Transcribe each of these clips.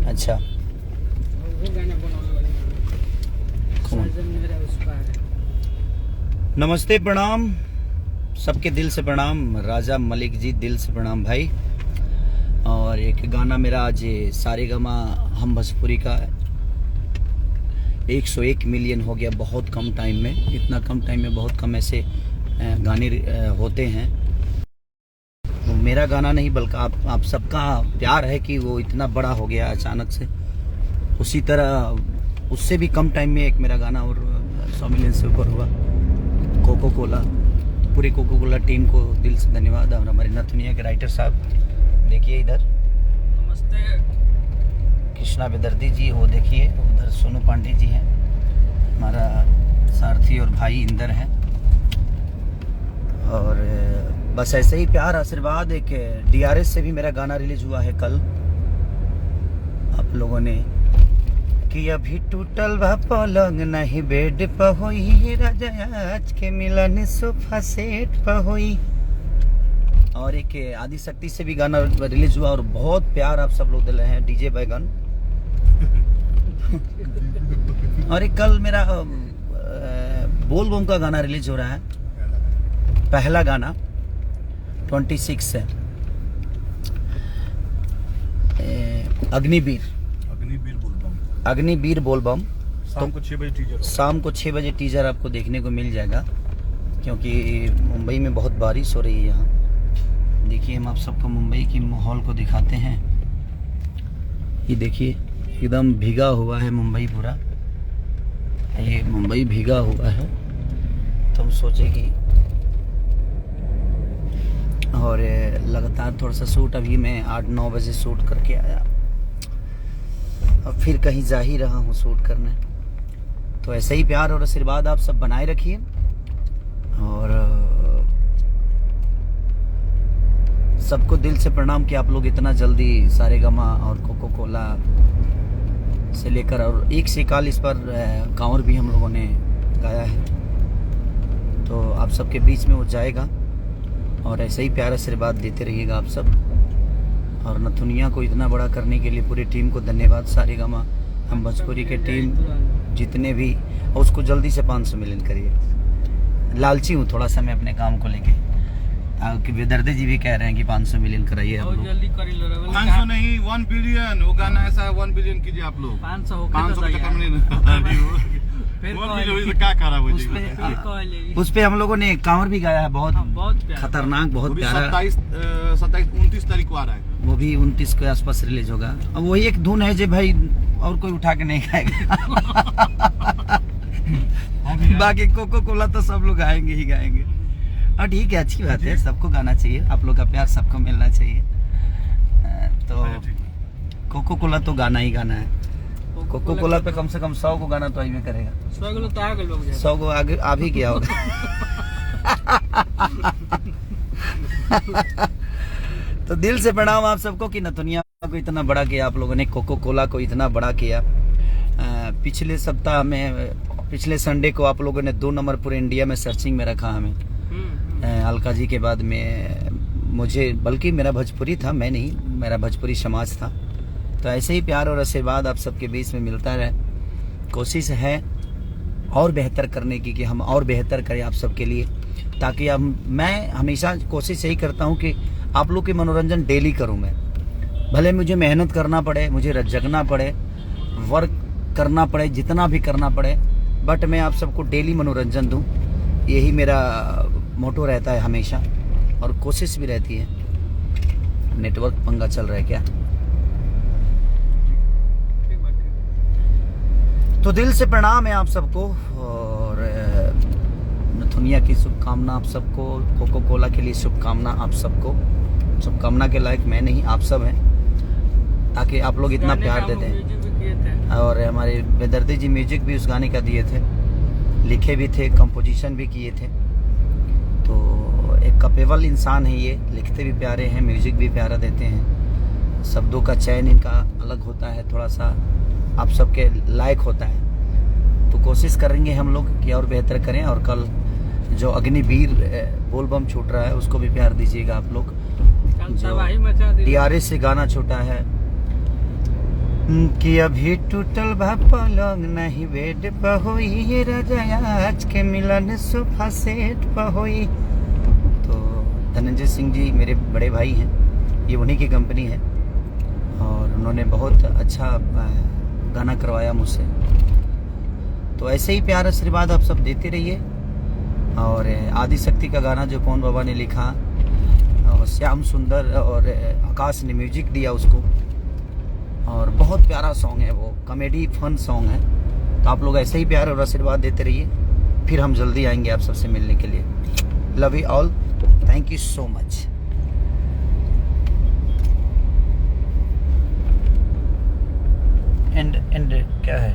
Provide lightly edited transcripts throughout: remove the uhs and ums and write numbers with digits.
अच्छा, वो गाना बनाने वाले साजन मेरा उस पार है। नमस्ते, प्रणाम सबके दिल से प्रणाम। राजा मलिक जी, दिल से प्रणाम भाई। और एक गाना मेरा आज सारेगामा हम भोजपुरी का 101 मिलियन हो गया बहुत कम टाइम में। इतना कम टाइम में बहुत कम ऐसे गाने होते हैं। तो मेरा गाना नहीं बल्कि आप सबका प्यार है कि वो इतना बड़ा हो गया अचानक से। उसी तरह उससे भी कम टाइम में एक मेरा गाना और 100 मिलियन से ऊपर हुआ। कोको कोला, पूरी कोको कोला टीम को दिल से धन्यवाद। और हमारे नथुनिया के राइटर साहब देखिए इधर, नमस्ते कृष्णा बेदर्दी जी, वो देखिए उधर सोनू पांडे जी हैं, हमारा सारथी और भाई इंदर हैं। और बस ऐसे ही प्यार आशीर्वाद। एक DRS से भी मेरा गाना रिलीज हुआ है कल। आप लोगों ने कि अभी टूटल बा पलंग नहीं बेड पर होई, राजा आज के मिलन सोफा सेट पर होई। और एक आदि शक्ति से भी गाना रिलीज हुआ और बहुत प्यार आप सब लोग दे रहे हैं, डीजे बैगन। और एक कल मेरा बोल बम का गाना रिलीज हो रहा है, पहला गाना 26 से, अग्निवीर बोल बम। शाम को 6 बजे टीजर, शाम को 6 बजे टीजर आपको देखने को मिल जाएगा, क्योंकि मुंबई में बहुत बारिश हो रही है यहाँ। देखिए हम आप सबको मुंबई की माहौल को दिखाते हैं। ये देखिए एकदम भीगा हुआ है मुंबई पूरा, ये मुंबई भीगा हुआ है। तो हम सोचे कि और लगातार थोड़ा सा शूट, अभी मैं 8-9 बजे शूट करके आया, अब फिर कहीं जा ही रहा हूँ शूट करने। तो ऐसे ही प्यार और आशीर्वाद आप सब बनाए रखिए। और सबको दिल से प्रणाम कि आप लोग इतना जल्दी सारेगामा और कोको कोला से लेकर और एक से काल इस पर कांवर भी हम लोगों ने गाया है। तो आप सबके बीच में वो जाएगा और ऐसे ही प्यार आशीर्वाद देते रहिएगा आप सब। और नथुनिया को इतना बड़ा करने के लिए पूरी टीम को धन्यवाद। सारेगामा हम भोजपुरी के टीम जितने भी, और उसको जल्दी से 500 मिलियन करिए। लालची हूँ थोड़ा सा मैं अपने काम को लेके, कि बेदर्दी जी भी कह रहे हैं कि 500 मिलियन कराइए आप लोग। जल्दी कर लो रे, 500 नहीं 1 बिलियन। वो गाना ऐसा है 1 बिलियन कीजिए आप लोग। 500 हो 500 गया का कम नहीं। फिर 1 बिलियन क्या खराब हो उस पे जाएगा। उस पे हम लोगों ने कांवर भी गाया है, बहुत प्यारा। खतरनाक, बहुत प्यारा। 27-29 तारीख को आ रहा है। वो भी 29 के आसपास रिलीज होगा। अब वही एक धुन है जो भाई और कोई उठा के नहीं गाएगा। बाकी कोको कोला तो सब लोग गाएंगे ही गाएंगे। और ठीक है, अच्छी बात है, सबको गाना चाहिए। आप लोग का प्यार सबको मिलना चाहिए। तो कोको कोला तो गाना ही गाना है। कोको कोला पे कम से कम 100 को गाना तो आइए करेगा। 100 किलो तो आ गए लोग 100 को आगे आ भी गया होगा। तो दिल से प्रणाम आप सबको कि नथुनिया को इतना बड़ा किया आप लोगों ने, कोको कोला को इतना बड़ा किया। पिछले सप्ताह में, पिछले संडे को आप लोगों ने 2 नंबर पूरे इंडिया में सर्चिंग में रखा हमें। अलका जी के बाद में मुझे, बल्कि मेरा भोजपुरी था, मैं नहीं, मेरा भोजपुरी समाज था। तो ऐसे ही प्यार और आशीर्वाद आप सबके बीच में मिलता रहे। कोशिश है और बेहतर करने की, कि हम और बेहतर करें आप सबके लिए, ताकि मैं हमेशा कोशिश यही करता हूं कि आप लोग के मनोरंजन डेली करूं मैं। भले मुझे मेहनत करना पड़े, मुझे जगना पड़े, वर्क करना पड़े, जितना भी करना पड़े, बट मैं आप सबको डेली मनोरंजन दूं, यही मेरा मोटो रहता है हमेशा। और कोशिश भी रहती है। नेटवर्क पंगा चल रहा है क्या? तो दिल से प्रणाम है आप सबको। और नथुनिया की शुभकामना आप सबको, कोको कोला के लिए शुभकामना आप सबको। शुभकामना के लायक मैं नहीं, आप सब हैं, ताकि आप लोग इतना प्यार देते हैं। और हमारे बेदर्दी जी म्यूजिक भी उस गाने का दिए थे, लिखे भी थे, कंपोजिशन भी किए थे। तो एक कैपेबल इंसान है ये, लिखते भी प्यारे हैं, म्यूजिक भी प्यारा देते हैं। शब्दों का चयन इनका अलग होता है, थोड़ा सा आप सबके लायक होता है। तो कोशिश करेंगे हम लोग कि और बेहतर करें। और कल जो अग्निवीर बोल बम छूट रहा है उसको भी प्यार दीजिएगा आप लोग। जो DRS से गाना छूटा है कि अभी टूटल बा पलंग नहीं बेड पर होई राजा आज के मिलन सोफा सेट पर होई। तो धनंजय सिंह जी मेरे बड़े भाई हैं, ये उन्हीं की कंपनी है और उन्होंने बहुत अच्छा गाना करवाया मुझसे। तो ऐसे ही प्यार आशीर्वाद आप सब देते रहिए। और आदि शक्ति का गाना जो पवन बाबा ने लिखा और श्याम सुंदर और आकाश ने म्यूजिक दिया उसको, और बहुत प्यारा सॉन्ग है वो, कॉमेडी फन सॉन्ग है। तो आप लोग ऐसे ही प्यार और आशीर्वाद देते रहिए, फिर हम जल्दी आएंगे आप सबसे मिलने के लिए। Love you all, thank you so much. And क्या है?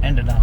एंड ना